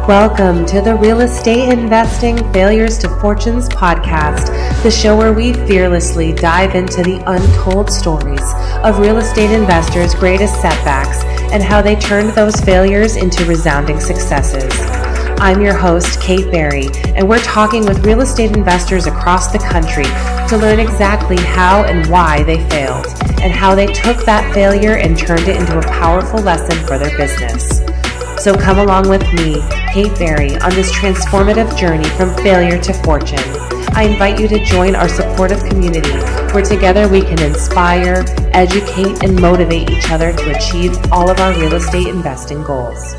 Welcome to the Real Estate Investing Failures to Fortunes podcast, the show where we fearlessly dive into the untold stories of real estate investors' greatest setbacks and how they turned those failures into resounding successes. I'm your host, Kate Berry, and we're talking with real estate investors across the country to learn exactly how and why they failed and how they took that failure and turned it into a powerful lesson for their business. So come along with me, Kate Berry, on this transformative journey from failure to fortune. I invite you to join our supportive community where together we can inspire, educate, and motivate each other to achieve all of our real estate investing goals.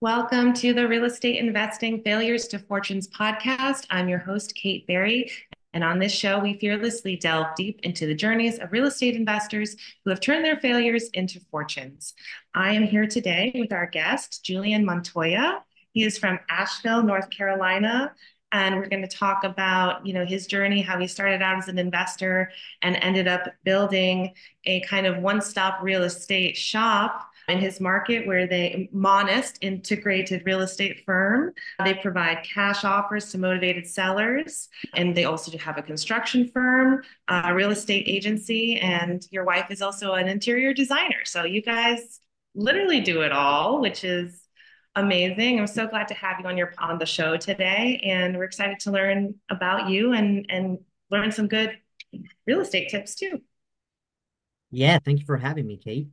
Welcome to the Real Estate Investing Failures to Fortunes podcast. I'm your host, Kate Berry. And on this show, we fearlessly delve deep into the journeys of real estate investors who have turned their failures into fortunes. I am here today with our guest, Julian Montoya. He is from Asheville, North Carolina. And we're going to talk about, his journey, how he started out as an investor and ended up building a kind of one-stop real estate shop in his market where they modest integrated real estate firm. They provide cash offers to motivated sellers. And they also do have a construction firm, a real estate agency, and your wife is also an interior designer. So you guys literally do it all, which is amazing. I'm so glad to have you on the show today. And we're excited to learn about you and learn some good real estate tips too. Yeah, thank you for having me, Kate.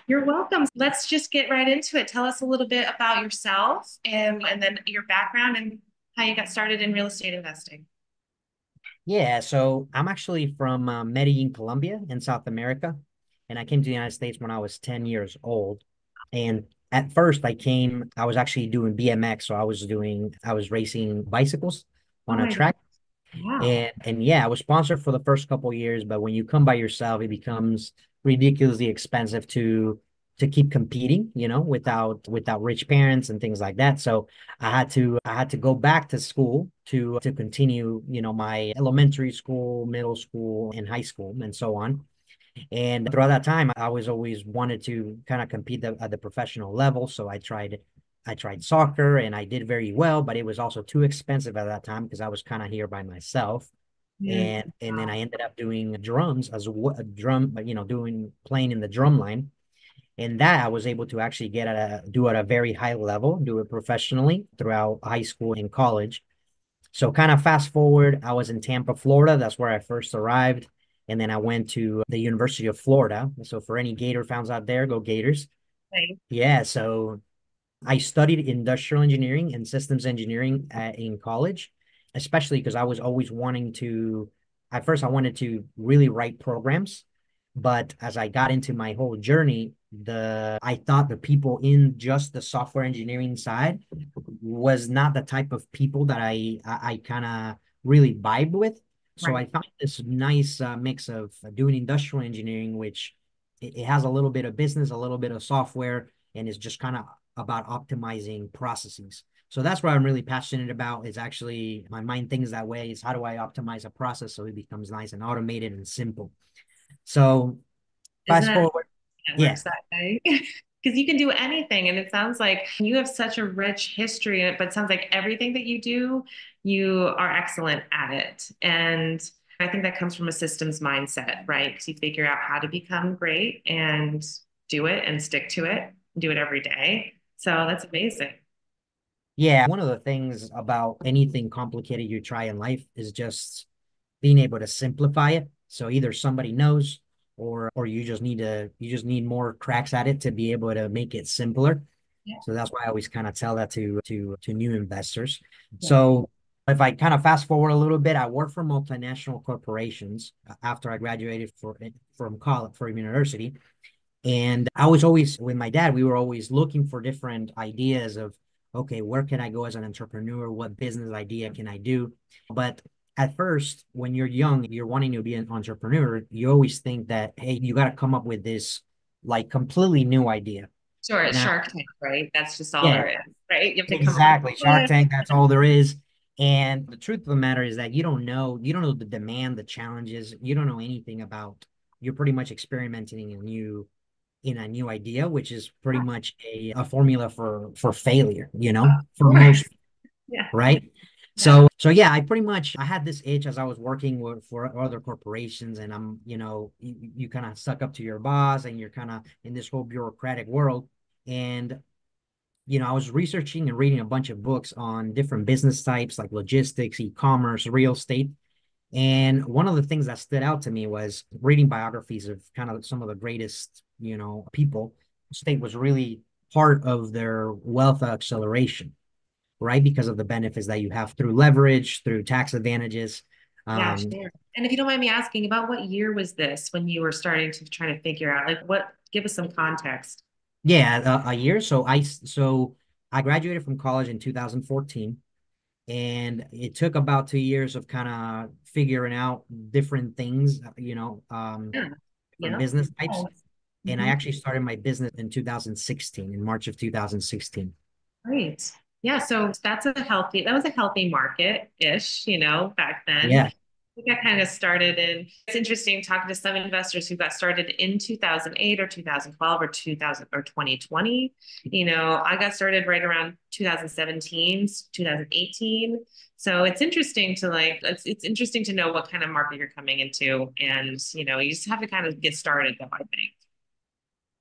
You're welcome. Let's just get right into it. Tell us a little bit about yourself and then your background and how you got started in real estate investing. Yeah, so I'm actually from Medellin, Colombia in South America. And I came to the United States when I was 10 years old. And at first I was actually doing BMX. So I was racing bicycles Oh on a my God. track. Wow. And yeah, I was sponsored for the first couple of years, but when you come by yourself, it becomes ridiculously expensive to keep competing, without rich parents and things like that. So I had to go back to school to continue, my elementary school, middle school, and high school, and so on. And throughout that time, I was always wanted to kind of compete at the professional level. So I tried soccer and I did very well, but it was also too expensive at that time because I was kind of here by myself. Yeah. And then I ended up doing drums as a drum, doing playing in the drum line. And that I was able to actually do at a very high level, do it professionally throughout high school and college. So kind of fast forward, I was in Tampa, Florida. That's where I first arrived. And then I went to the University of Florida. So for any Gator fans out there, go Gators. Right. Yeah, so I studied industrial engineering and systems engineering in college, especially because I was always at first I wanted to really write programs, but as I got into my whole journey, I thought the people in just the software engineering side was not the type of people that I kind of really vibe with. So I Right. found this nice mix of doing industrial engineering, which it has a little bit of business, a little bit of software, and is just kind of about optimizing processes. So that's what I'm really passionate about is actually my mind thinks that way is how do I optimize a process so it becomes nice and automated and simple. So Isn't fast that forward. it Yeah. works that way? Because you can do anything. And it sounds like you have such a rich history in it, but it sounds like everything that you do, you are excellent at it. And I think that comes from a systems mindset, right? Because you figure out how to become great and do it and stick to it, do it every day. So that's amazing. Yeah. One of the things about anything complicated you try in life is just being able to simplify it. So either somebody knows or you just need more cracks at it to be able to make it simpler. Yeah. So that's why I always kind of tell that to new investors. Yeah. So if I kind of fast forward a little bit, I worked for multinational corporations after I graduated from college from university. And I was always with my dad, we were always looking for different ideas of, okay, where can I go as an entrepreneur? What business idea can I do? But at first, when you're young, you're wanting to be an entrepreneur, you always think that, hey, you got to come up with this like completely new idea. Sure, it's Now, Shark Tank, right? That's just all yeah, there is, right? You have to come up with exactly. a Shark plan. Tank, that's all there is. And the truth of the matter is that you don't know the demand, the challenges, you don't know anything about, you're pretty much experimenting in in a new idea, which is pretty much a formula for failure, Of for course. most, Yeah. right? Yeah. So yeah, I had this itch as I was working for other corporations, and you kind of suck up to your boss, and you're kind of in this whole bureaucratic world. And I was researching and reading a bunch of books on different business types like logistics, e-commerce, real estate. And one of the things that stood out to me was reading biographies of kind of some of the greatest, people. State was really part of their wealth acceleration, right? Because of the benefits that you have through leverage, through tax advantages. Yeah, Um, sure. And if you don't mind me asking, about what year was this when you were starting to try to figure out, like, give us some context. yeah, a year. So I graduated from college in 2014, and it took about 2 years of kind of figuring out different things, Yeah. different Yeah. business types. And I Mhm. actually started my business in 2016, in March of 2016. Great. Yeah, so that was a healthy market-ish, back then. Yeah. I think I kind of started it's interesting talking to some investors who got started in 2008 or 2012 or 2000 or 2020. I got started right around 2017, 2018. So it's interesting to it's interesting to know what kind of market you're coming into. And, you just have to kind of get started though, I think.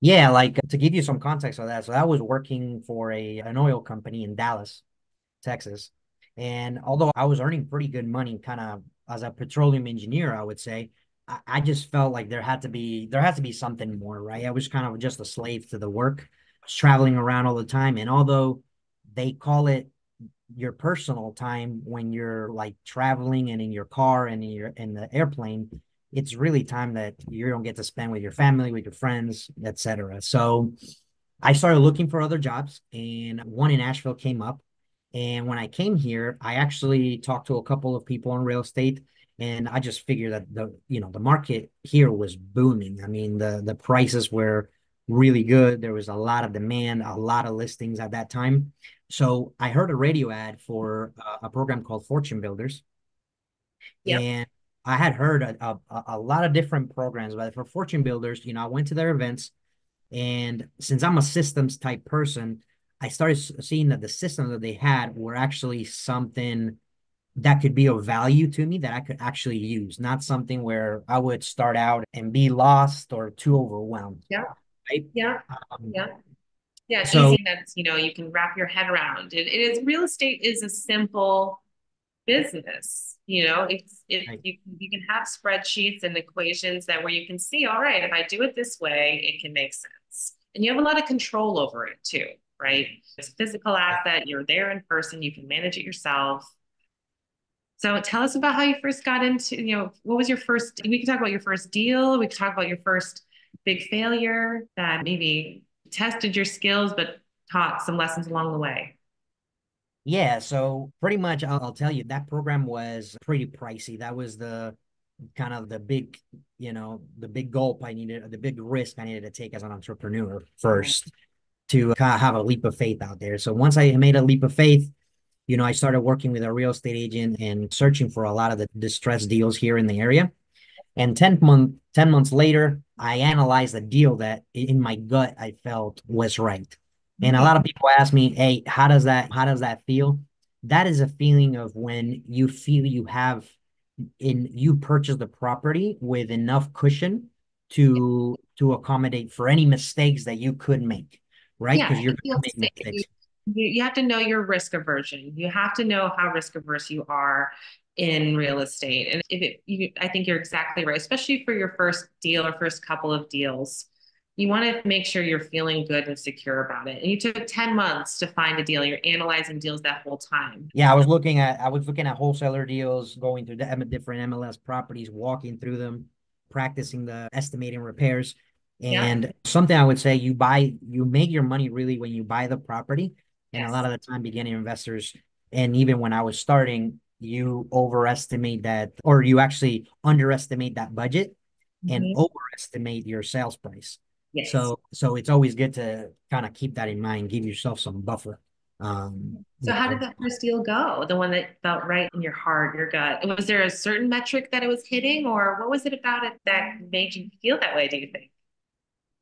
Yeah, like to give you some context on that. So I was working for an oil company in Dallas, Texas. And although I was earning pretty good money kind of as a petroleum engineer, I would say, I just felt like there had to be something more, right? I was kind of just a slave to the work. I was traveling around all the time. And although they call it your personal time when you're like traveling and in your car and in the airplane, it's really time that you don't get to spend with your family, with your friends, etc. So I started looking for other jobs, and one in Asheville came up. And when I came here, I actually talked to a couple of people in real estate, and I just figured that the market here was booming. I mean, the prices were really good. There was a lot of demand, a lot of listings at that time. So I heard a radio ad for a program called Fortune Builders, Yep. and I had heard a lot of different programs, but for Fortune Builders, I went to their events, and since I'm a systems type person, I started seeing that the systems that they had were actually something that could be of value to me that I could actually use, not something where I would start out and be lost or too overwhelmed, Yeah. right? Yeah. Um, Yeah. Yeah, it's so, easy that's, you can wrap your head around. It is real estate is a simple business. right. You can have spreadsheets and equations that where you can see, all right, if I do it this way, it can make sense. And you have a lot of control over it too, right? It's a physical asset, you're there in person, you can manage it yourself. So tell us about how you first got into, what was your first, we can talk about your first deal, we can talk about your first big failure that maybe tested your skills, but taught some lessons along the way. Yeah, so pretty much I'll tell you that program was pretty pricey. That was the kind of the big gulp I needed, the big risk I needed to take as an entrepreneur Right. first to kind of have a leap of faith out there. So once I made a leap of faith, I started working with a real estate agent and searching for a lot of the distressed deals here in the area. And 10 months later, I analyzed a deal that in my gut I felt was right. And a Right. lot of people ask me, hey, how does that feel? That is a feeling of when you feel you purchase the property with enough cushion to accommodate for any mistakes that you could make, right? Yeah, Because you're you going feel to make safe. mistakes. You have to know your risk aversion. You have to know how risk averse you are in real estate. And I think you're exactly right, especially for your first deal or first couple of deals. You want to make sure you're feeling good and secure about it. And you took 10 months to find a deal. You're analyzing deals that whole time. Yeah, I was looking at wholesaler deals, going through the different MLS properties, walking through them, practicing the estimating repairs. Yeah. And something I would say, you make your money really when you buy the property. And a lot Yes. of the time, beginning investors, and even when I was starting, you overestimate that, or you actually underestimate that budget and Mhm. overestimate your sales price. Yes. So it's always good to kind of keep that in mind, give yourself some buffer. So how did that first deal go? The one that felt right in your heart, your gut. Was there a certain metric that it was hitting, or what was it about it that made you feel that way, do you think?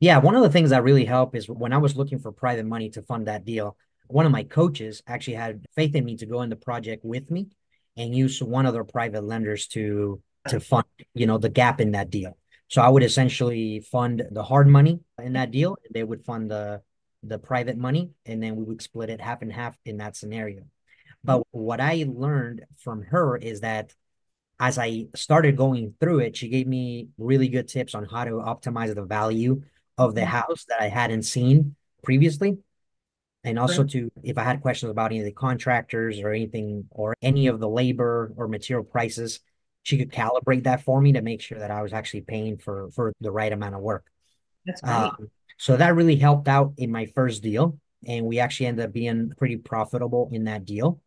Yeah, one of the things that really helped is when I was looking for private money to fund that deal, one of my coaches actually had faith in me to go in the project with me and use one of their private lenders to fund, the gap in that deal. So I would essentially fund the hard money in that deal, and they would fund the private money, and then we would split it half and half in that scenario. But what I learned from her is that as I started going through it, she gave me really good tips on how to optimize the value of the house that I hadn't seen previously. And also to, if I had questions about any of the contractors or anything, or any of the labor or material prices, she could calibrate that for me to make sure that I was actually paying for the right amount of work. That's great. So that really helped out in my first deal. And we actually ended up being pretty profitable in that deal.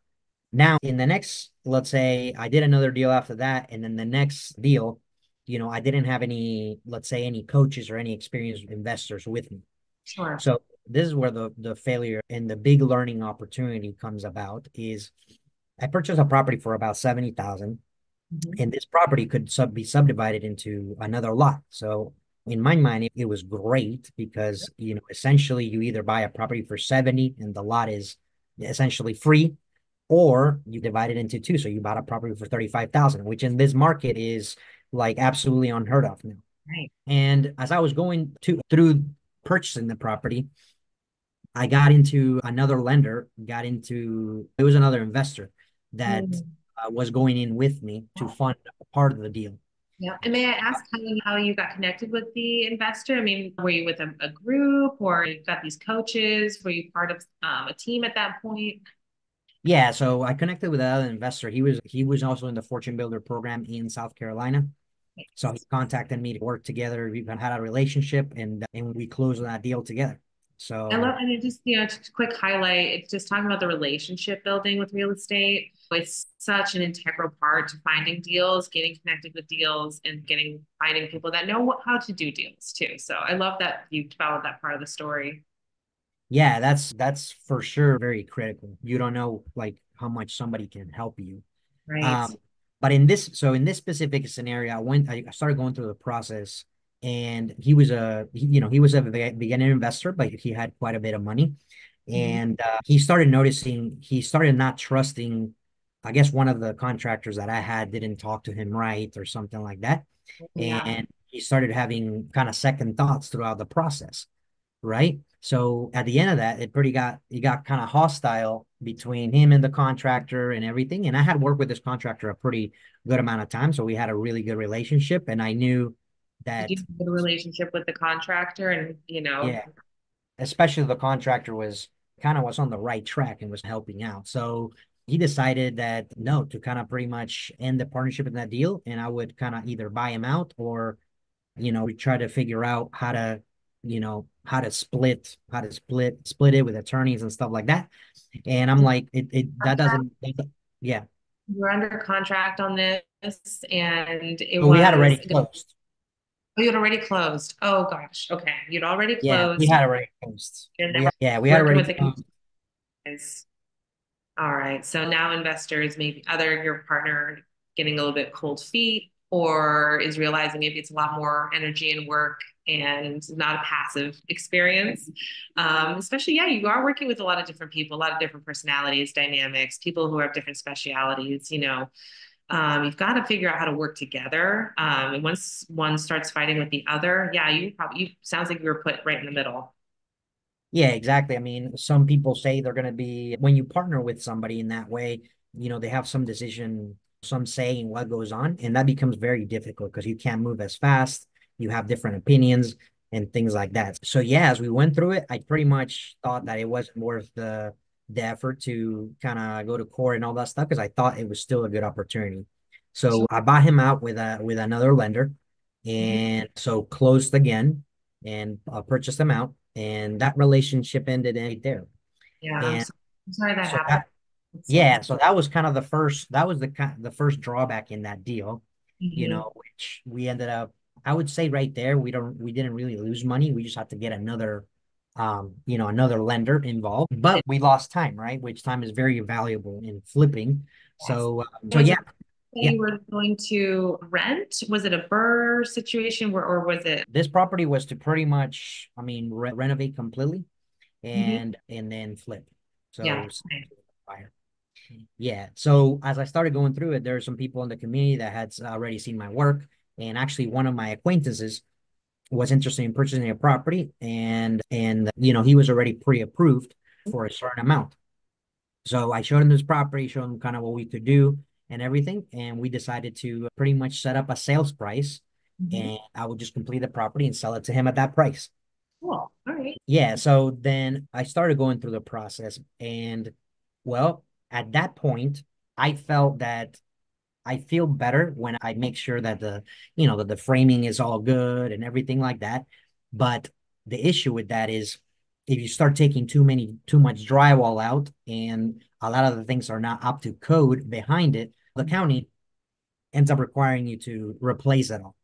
Now, in the next, let's say I did another deal after that, and then the next deal, I didn't have any, let's say, any coaches or any experienced investors with me. Sure. So this is where the failure and the big learning opportunity comes about is I purchased a property for about 70,000, Mhm. and this property could be subdivided into another lot. So in my mind, it was great because, essentially you either buy a property for 70 and the lot is essentially free, or you divide it into two. So you bought a property for 35,000, which in this market is like absolutely unheard of now. Right. And as I was going through purchasing the property, I got into another lender, it was another investor that Mm. was going in with me to fund part of the deal. Yeah. And may I ask how you got connected with the investor? I mean, were you with a group or you got these coaches? Were you part of a team at that point? Yeah, so I connected with another investor. He was also in the Fortune Builder program in South Carolina. So he contacted me to work together. We had a relationship, and we closed on that deal together. I love, So and it just, just a quick highlight, it's just talking about the relationship building with real estate. It's such an integral part to finding deals, getting connected with deals, and finding people that know how to do deals too. So I love that you followed that part of the story. yeah, that's for sure very critical. You don't know like how much somebody can help you. Right. Um, but in this specific scenario, I started going through the process, and he was a beginner investor, but he had quite a bit of money. Mhm. And he started not trusting, I guess one of the contractors that I had didn't talk to him right or something like that. Yeah. And he started having kind of second thoughts throughout the process, right? So at the end of that, it got kind of hostile between him and the contractor and everything. And I had worked with this contractor a pretty good amount of time, so we had a really good relationship. And I knew Did you that, have a relationship with the contractor and, yeah, especially the contractor was on the right track and was helping out. So he decided that no, to kind of pretty much end the partnership in that deal, and I would kind of either buy him out, or we try to figure out how to split it with attorneys and stuff like that. And I'm like, that doesn't, yeah. we're under contract on this and it But we had was already closed. oh, you'd already closed. Oh gosh. Okay. You'd already Yeah, we closed. had already closed. And they were We had working already with the closed. guys. All right. So now investors, maybe other your partner getting a little bit cold feet or is realizing maybe it's a lot more energy and work and not a passive experience. Especially, yeah, you are working with a lot of different people, a lot of different personalities, dynamics, people who have different specialities, you've got to figure out how to work together. And once one starts fighting with the other, yeah, you sounds like you were put right in the middle. Yeah, exactly. I mean, some people say they're going to be, when you partner with somebody in that way, they have some decision, some say in what goes on, and that becomes very difficult because you can't move as fast. You have different opinions and things like that. So yeah, as we went through it, I pretty much thought that it wasn't worth the effort to kind of go to court and all that stuff because I thought it was still a good opportunity. So I bought him out with another lender, Mhm. and so closed again and purchased them out, and that relationship ended right there. Yeah, And I'm sorry that so happened. It's, yeah, so that was kind of the first drawback in that deal, mhm. which we ended up, I would say right there, we didn't really lose money. We just had to get another lender involved, but we lost time, right? Which time is very valuable in flipping. Yes. So Was yeah, it say Yeah, you were going to rent? Was it a Burr situation or was it? this property was to pretty much, I mean, renovate completely Mhm. and then flip. Yeah. So Okay. fire. Yeah. So as I started going through it, there are some people in the community that had already seen my work, and actually one of my acquaintances was interested in purchasing a property, and he was already pre-approved for a certain amount. So I showed him this property, showed him kind of what we could do and everything, and we decided to pretty much set up a sales price, Mhm. and I would just complete the property and sell it to him at that price. Cool. All right. Yeah, so then I started going through the process, and well, at that point, I felt that I feel better when I make sure that the framing is all good and everything like that. But the issue with that is if you start taking too much drywall out and a lot of the things are not up to code behind it, the county ends up requiring you to replace it all,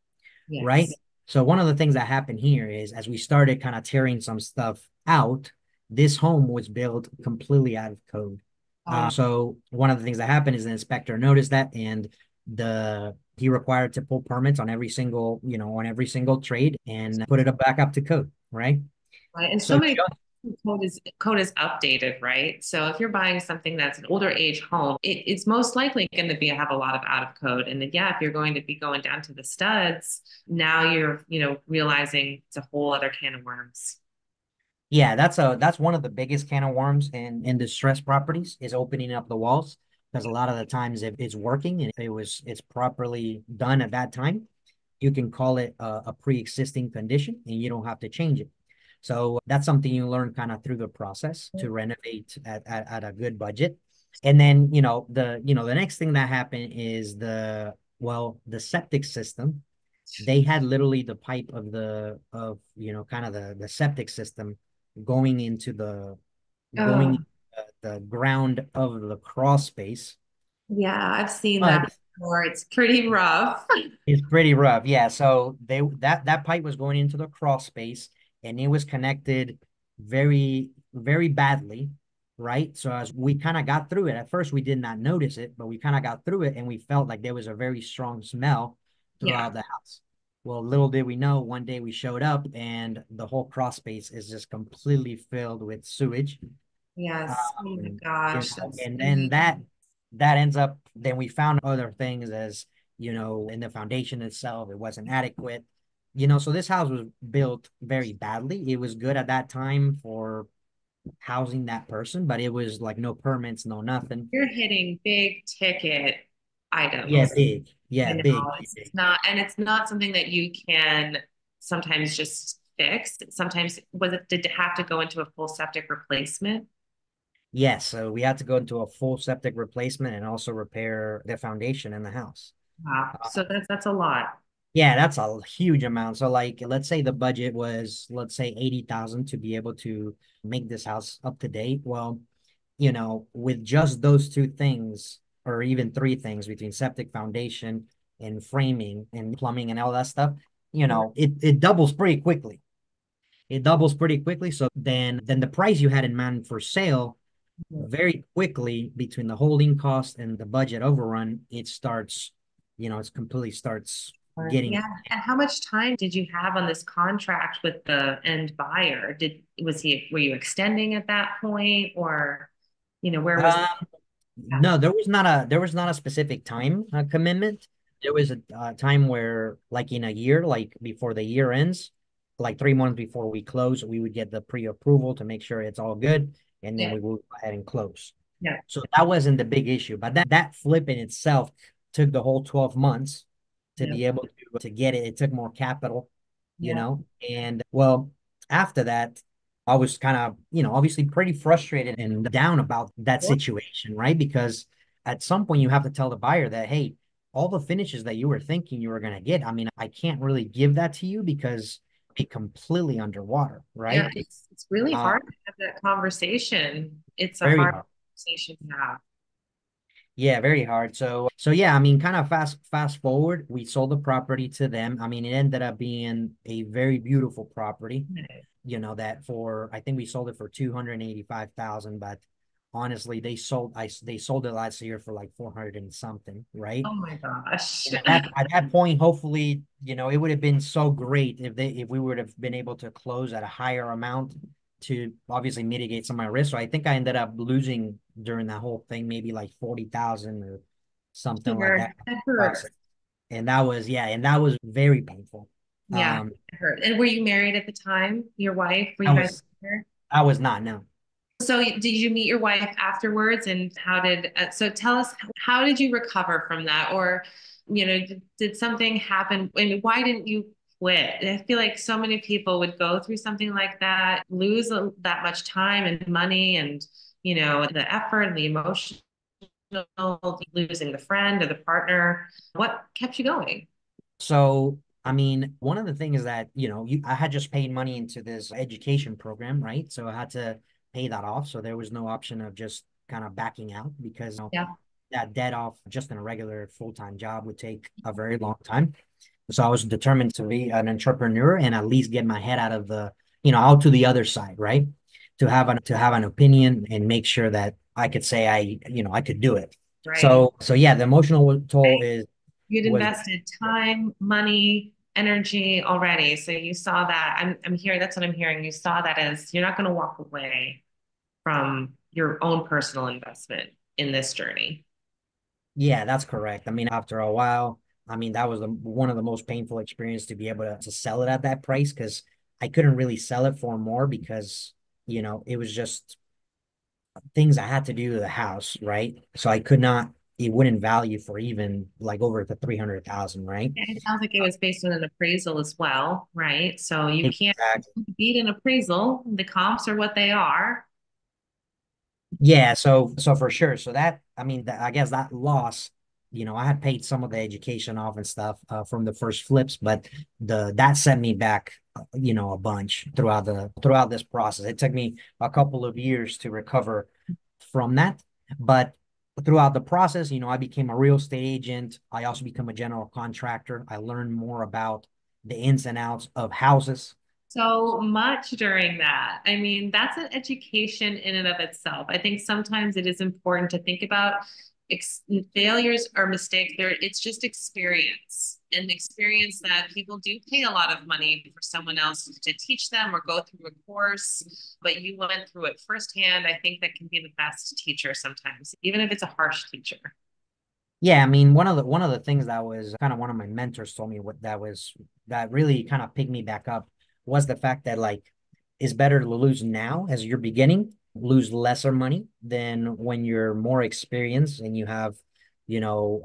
right? Yes. So one of the things that happened here is as we started kind of tearing some stuff out, this home was built completely out of code. Oh, So one of the things that happened is the inspector noticed that, and he required to pull permits on every single trade and put it back up to code, right? right. And So so many just code is updated, right? So if you're buying something that's an older age home, it's most likely going to be have a lot of out of code. And then, yeah, if you're going to be going down to the studs, now you're, realizing it's a whole other can of worms. Yeah, that's one of the biggest can of worms in distressed properties is opening up the walls, because a lot of the times if it's working and it's properly done at that time, you can call it a pre-existing condition and you don't have to change it. So that's something you learn kind of through the process to renovate at a good budget. And then, the next thing that happened is the septic system. They had literally the pipe kind of the septic system going into Oh, the ground of the crawl space. yeah, I've seen that But before. It's pretty rough. it's pretty rough. Yeah. So that pipe was going into the crawl space, and it was connected very, very badly. Right. So as we kind of got through it, at first we did not notice it, but we kind of got through it and we felt like there was a very strong smell Yeah. throughout the house. Well, little did we know, one day we showed up and the whole crawl space is just completely filled with sewage. Yes. Oh my You gosh, know, that's and then really. that ends up, then we found other things as, in the foundation itself, it wasn't adequate. So this house was built very badly. It was good at that time for housing that person, but it was like no permits, no nothing. You're hitting big ticket Yeah, items. big. Yeah, You big, know, big, it's big. not, and it's not something that you can sometimes just fix. Sometimes did it have to go into a full septic replacement? Yes, so we had to go into a full septic replacement and also repair the foundation in the house. Wow. So that's a lot. Yeah, that's a huge amount. So like let's say the budget was, let's say 80,000 to be able to make this house up to date. Well, with just those two things or even three things between septic foundation and framing and plumbing and all that stuff, Yeah. it doubles pretty quickly. It doubles pretty quickly. So then the price you had in mind for sale very quickly between the holding cost and the budget overrun, it starts, it's completely starts getting. Yeah. And how much time did you have on this contract with the end buyer? Were you extending at that point or, where was Um, that? no, there was not a specific time commitment. There was a time where, like in a year, like before the year ends, like 3 months before we close, we would get the pre-approval to make sure it's all good, and then Yeah. we will go ahead and close. Yeah. So that wasn't the big issue, but that flip in itself took the whole 12 months to Yeah. be able to get it. It took more capital, Yeah. and well, after that, I was kind of, obviously pretty frustrated and down about that situation, right? Because at some point you have to tell the buyer that, hey, all the finishes that you were thinking you were going to get, I mean, I can't really give that to you because be completely underwater, Yeah, right? it's really Uh, hard to have that conversation. It's a very hard hard. conversation to have. Yeah, very hard. So yeah, I mean, kind of fast forward, we sold the property to them. I mean, it ended up being a very beautiful property, that for I think we sold it for 285,000, but honestly, they sold it last year for like 400 and something, right? Oh my gosh. And at that point, hopefully, it would have been so great if we would have been able to close at a higher amount to obviously mitigate some of my risk. So I think I ended up losing during that whole thing, maybe like 40,000 or something like Sure. that. That Bucks. hurts. And that was, yeah, and that was very painful. Yeah, Um, it hurt. And were you married at the time? Your wife? Were I you guys was, together? I was not, no. So did you meet your wife afterwards and how did so tell us how did you recover from that or did something happen and why didn't you quit? I feel like so many people would go through something like that, lose that much time and money and the effort and the emotional losing the friend or the partner. What kept you going? So, I mean, one of the things that, I had just paid money into this education program, right? So I had to pay that off. So there was no option of just kind of backing out because Yeah, that debt off just in a regular full-time job would take a very long time. So I was determined to be an entrepreneur and at least get my head out of out to the other side, right? To have an opinion and make sure that I could say I could do it. right. So yeah, the emotional toll is You'd was invested time, money, energy already. So you saw that. I'm hearing that's what I'm hearing. You saw that as you're not going to walk away from your own personal investment in this journey. Yeah, that's correct. I mean, after a while, I mean, that was one of the most painful experience to be able to sell it at that price because I couldn't really sell it for more because, it was just things I had to do to the house, right? So I could not, it wouldn't value for even like over the 300,000, right? And it sounds like it was based on an appraisal as well, right? So you can't Exactly. beat an appraisal. The comps are what they are. Yeah, so for sure. So that I mean, I guess that loss, I had paid some of the education off and stuff from the first flips, but the that set me back, a bunch throughout this process. It took me a couple of years to recover from that, but throughout the process, I became a real estate agent. I also become a general contractor. I learned more about the ins and outs of houses. So much during that. I mean, that's an education in and of itself. I think sometimes it is important to think about ex failures or mistakes. It's just experience, and experience that people do pay a lot of money for someone else to teach them or go through a course, but you went through it firsthand. I think that can be the best teacher sometimes, even if it's a harsh teacher. Yeah, I mean, one of the things that was kind of one of my mentors told me that really kind of picked me back up was the fact that like it's better to lose now as you're beginning, lose lesser money than when you're more experienced and you have,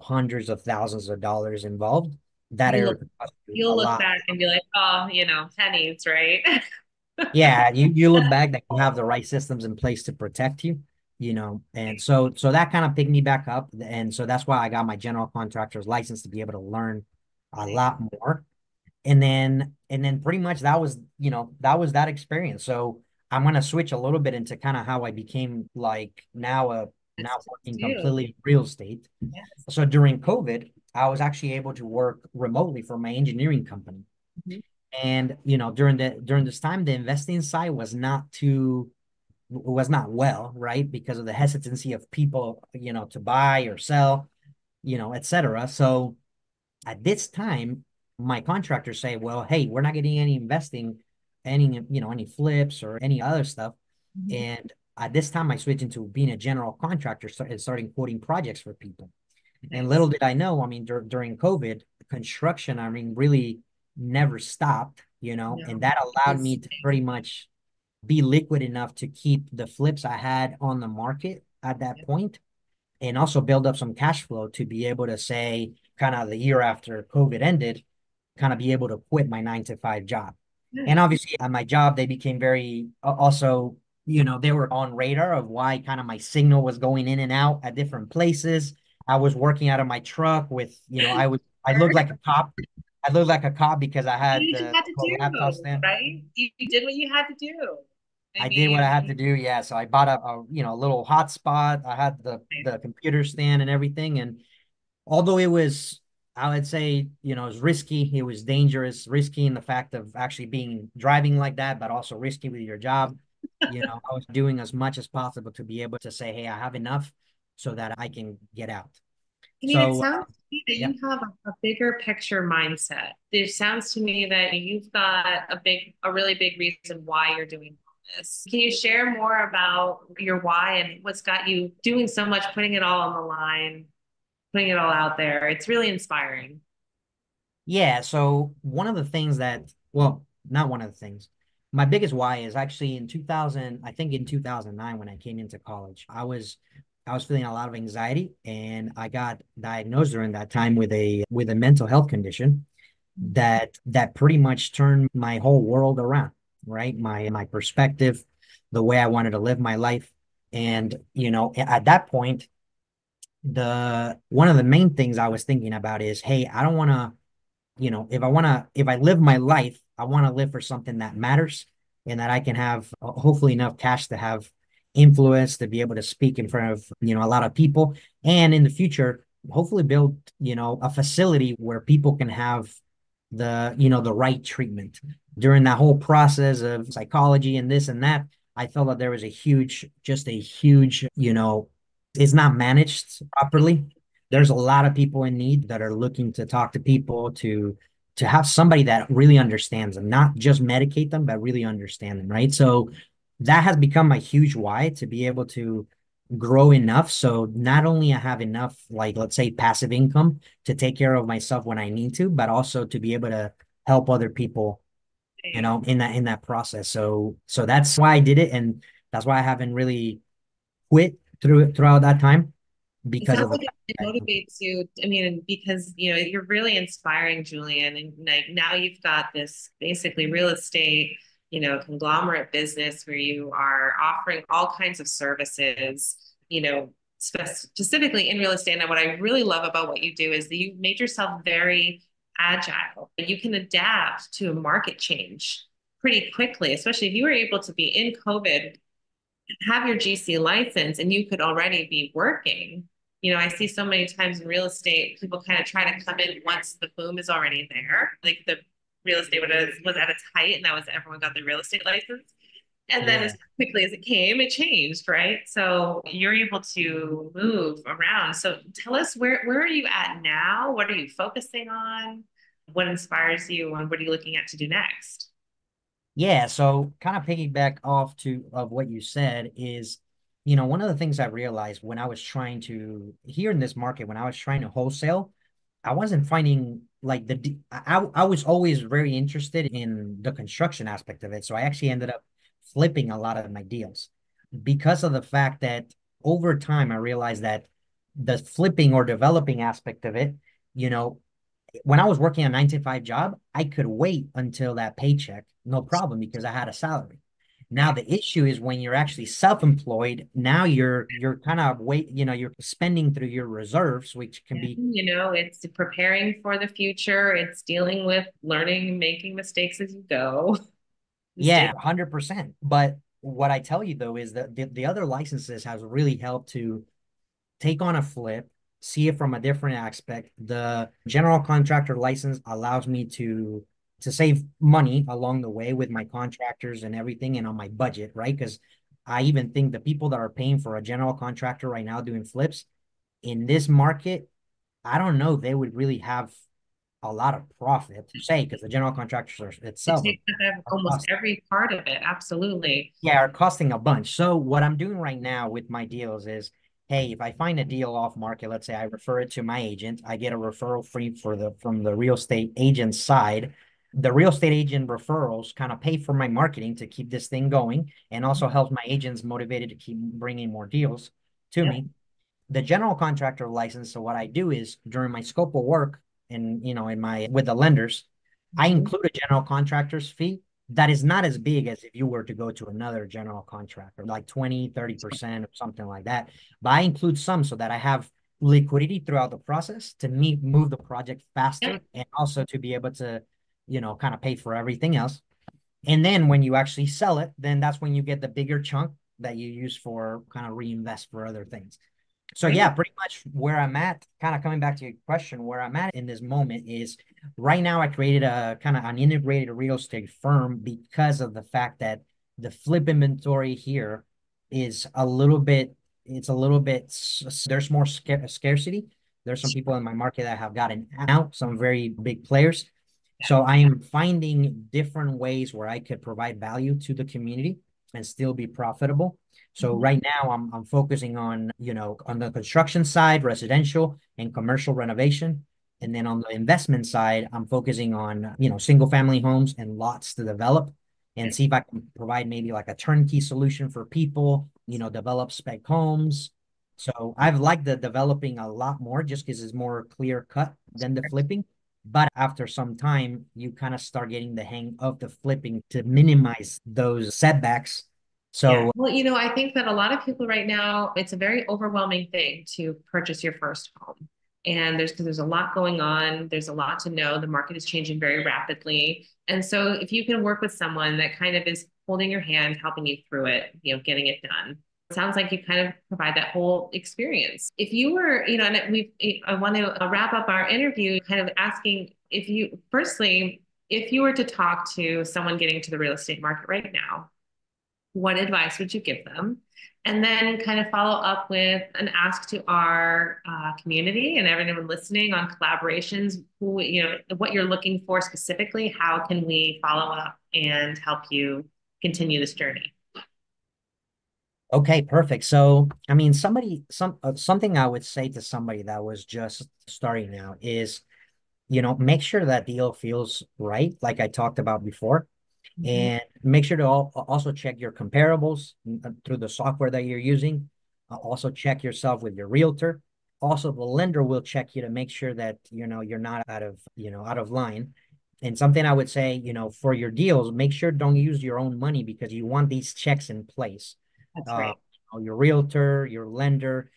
hundreds of thousands of dollars involved. That You area look, could cost you a you'll look lot. back and be like, oh, pennies, right? Yeah, you look back that you have the right systems in place to protect you, and so that kind of picked me back up, and so that's why I got my general contractor's license to be able to learn a lot more, and then pretty much that was that experience. So I'm gonna switch a little bit into kind of how I became like now Yes, working do. completely in real estate. Yes. So during COVID, I was actually able to work remotely for my engineering company. Mhm. And during this time, the investing side was not well, right? Because of the hesitancy of people, to buy or sell, etc. So at this time, my contractors say, well, hey, we're not getting any investing, any flips or any other stuff. Mhm. And at this time, I switched into being a general contractor and starting quoting projects for people. And little Nice. did I know, I mean, during COVID, construction, I mean, really never stopped, and No, that it allowed was me to pretty much be liquid enough to keep the flips I had on the market at that point and also build up some cash flow to be able to say, kind of the year after COVID ended, kind of be able to quit my 9 to 5 job. And nice. obviously, at my job, they became very also, they were on radar of why kind of my signal was going in and out at different places. I was working out of my truck with, I looked like a cop. I looked like a cop because I had You just the had to laptop do, stand. right? You did what you had to do. I I did what I had to mean, do. Yeah. So I bought a little hotspot. I had the computer stand and everything. And although it was, I would say, it was risky, it was dangerous, risky in the fact of actually being driving like that, but also risky with your job. I was doing as much as possible to be able to say, hey, I have enough so that I can get out. I mean, it So, sounds to me that yeah. you have a bigger picture mindset. It sounds to me that you've got a really big reason why you're doing this. Can you share more about your why and what's got you doing so much, putting it all on the line, putting it all out there? It's really inspiring. Yeah, so one of the things that, well, not one of the things, my biggest why is actually in 2000, I think in 2009 when I came into college, I was feeling a lot of anxiety and I got diagnosed during that time with a mental health condition that pretty much turned my whole world around, right? My perspective, the way I wanted to live my life. And, at that point, the one of the main things I was thinking about is, hey, I don't want to if I live my life, I want to live for something that matters and that I can have hopefully enough cash to have influence to be able to speak in front of, a lot of people. And in the future, hopefully build, a facility where people can have the right treatment. During that whole process of psychology and this and that, I felt that there was just a huge, it's not managed properly. There's a lot of people in need that are looking to talk to people to have somebody that really understands them, not just medicate them, but really understand them, right? So that has become a huge why to be able to grow enough. So not only I have enough, like let's say passive income to take care of myself when I need to, but also to be able to help other people, in that process. So that's why I did it. And that's why I haven't really quit throughout that time It because sounds of the like fact it that, motivates you. I mean, because you're really inspiring, Julian, and like now you've got this basically real estate, conglomerate business where you are offering all kinds of services, specifically in real estate. And what I really love about what you do is that you've made yourself very agile. You can adapt to a market change pretty quickly, especially if you were able to be in COVID, have your GC license and you could already be working. I see so many times in real estate, people kind of try to come in once the boom is already there. Like the real estate was at its height, and that was everyone got their real estate license. And then yeah. as quickly as it came, it changed, right? So you're able to move around. So tell us where are you at now? What are you focusing on? What inspires you and what are you looking at to do next? Yeah, so kind of piggyback off to of what you said is, one of the things I realized when I was trying to here in this market, when I was trying to wholesale, I wasn't finding like I was always very interested in the construction aspect of it. So I actually ended up flipping a lot of my deals because of the fact that over time I realized that the flipping or developing aspect of it, you know, when I was working a 9 to 5 job, I could wait until that paycheck, no problem, because I had a salary. Now the issue is when you're actually self-employed, now you're kind of you're spending through your reserves, which can be It's preparing for the future. It's dealing with learning, making mistakes as you go. yeah, Mistakes. 100%. But what I tell you though is that the other licenses has really helped to take on a flip, see it from a different aspect. The general contractor license allows me to save money along the way with my contractors and everything and on my budget, right? Because I even think the people that are paying for a general contractor right now doing flips in this market, I don't know they would really have a lot of profit to say because the general contractors are, It itself takes up are almost cost every part of it. Absolutely. yeah, are costing a bunch. So what I'm doing right now with my deals is, hey, if I find a deal off market, let's say I refer it to my agent, I get a referral fee from the real estate agent side. The real estate agent referrals kind of pay for my marketing to keep this thing going and also helps my agents motivated to keep bringing more deals to Yep. me. The general contractor license. So what I do is during my scope of work and in my with the lenders, I Mhm. include a general contractor's fee that is not as big as if you were to go to another general contractor, like 20, 30% or something like that. But I include some so that I have liquidity throughout the process to move the project Yep. faster and also to be able to, kind of pay for everything else. And then when you actually sell it, then that's when you get the bigger chunk that you use for kind of reinvest for other things. So yeah, Great. pretty much where I'm at, kind of coming back to your question, where I'm at in this moment is right now I created a kind of an integrated real estate firm because of the fact that The flip inventory here is a little bit, there's more scarcity. There's some people in my market that have gotten out, some very big players. So I am finding different ways where I could provide value to the community and still be profitable. So right now I'm focusing on, on the construction side, residential and commercial renovation. And then on the investment side, I'm focusing on, single family homes and lots to develop and see if I can provide maybe like a turnkey solution for people, develop spec homes. So I've liked the developing a lot more just because it's more clear cut than the flipping. But after some time, you kind of start getting the hang of the flipping to minimize those setbacks. So, well, I think that a lot of people right now, it's a very overwhelming thing to purchase your first home. And because there's a lot going on, there's a lot to know. The market is changing very rapidly. And so if you can work with someone that kind of is holding your hand, helping you through it, getting it done. It sounds like you kind of provide that whole experience. If you were, I want to wrap up our interview kind of asking firstly, if you were to talk to someone getting into the real estate market right now, what advice would you give them? And then kind of follow up with an ask to our community and everyone listening on collaborations, what you're looking for specifically, how can we follow up and help you continue this journey? Okay, perfect. So, I mean, something I would say to somebody that was just starting out is, make sure that deal feels right, like I talked about before. And make sure to also check your comparables through the software that you're using. Also check yourself with your realtor. Also, the lender will check you to make sure that, you're not out of line. And something I would say, for your deals, make sure don't use your own money because you want these checks in place. That's right. Your realtor, your lender.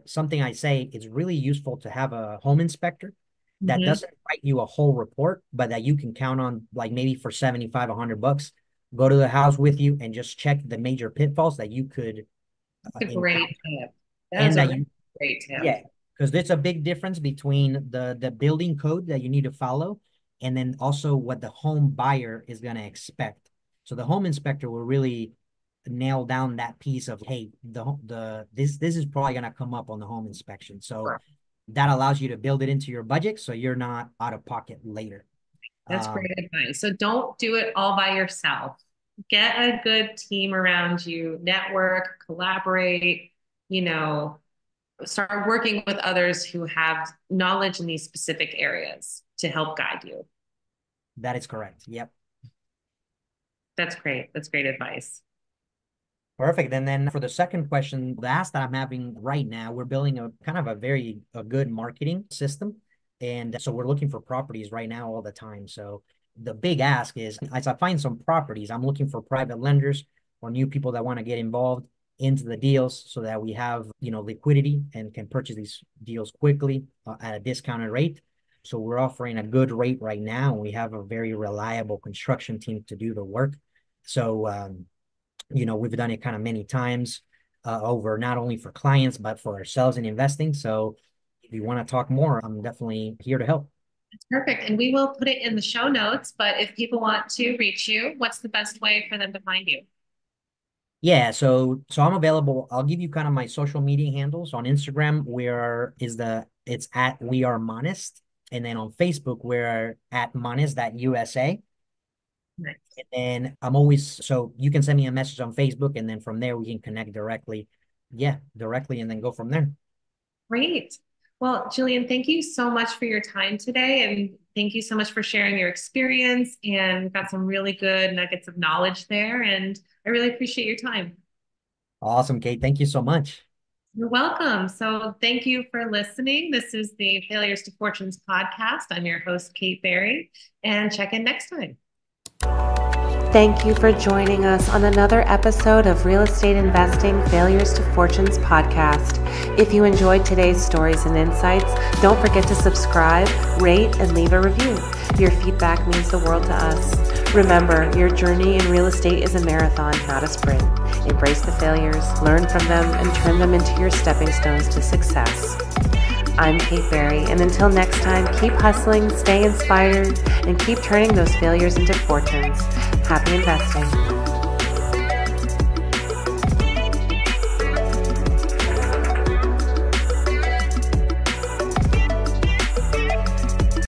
Something I say, it's really useful to have a home inspector that doesn't write you a whole report, but that you can count on, like maybe for 75, $100, go to the house with you and just check the major pitfalls that you could That's a great tip. And that great tip. Yeah, because there's a big difference between the building code that you need to follow and then also what the home buyer is going to expect. So the home inspector will really nail down that piece of, hey, this is probably going to come up on the home inspection. So sure. That allows you to build it into your budget so you're not out of pocket later. That's great advice. So don't do it all by yourself. Get a good team around you, network, collaborate, start working with others who have knowledge in these specific areas to help guide you. That is correct. Yep. That's great. That's great advice. Perfect. And then for the second question, the ask that I'm having right now, we're building a kind of a good marketing system. And so we're looking for properties right now all the time. So the big ask is, as I find some properties, I'm looking for private lenders or new people that want to get involved into the deals so that we have, liquidity and can purchase these deals quickly at a discounted rate. So we're offering a good rate right now. And we have a very reliable construction team to do the work. So, we've done it kind of many times over not only for clients, but for ourselves in investing. So if you want to talk more, I'm definitely here to help. That's perfect. And we will put it in the show notes, but if people want to reach you, what's the best way for them to find you? Yeah, so I'm available. I'll give you kind of my social media handles. On Instagram, it's at We Are Monist. And then on Facebook, we're at monist.usa. Nice. And then so you can send me a message on Facebook and then from there we can connect directly. Yeah, directly and then go from there. Great. Well, Julian, thank you so much for your time today. And thank you so much for sharing your experience and got some really good nuggets of knowledge there. And I really appreciate your time. Awesome, Kate. Thank you so much. You're welcome. So thank you for listening. This is the Failures to Fortunes podcast. I'm your host, Kate Berry, and check in next time. Thank you for joining us on another episode of Real Estate Investing Failures to Fortunes podcast. If you enjoyed today's stories and insights, don't forget to subscribe, rate, and leave a review. Your feedback means the world to us. Remember, your journey in real estate is a marathon, not a sprint. Embrace the failures, learn from them, and turn them into your stepping stones to success. I'm Kate Berry, and until next time, keep hustling, stay inspired, and keep turning those failures into fortunes. Happy investing.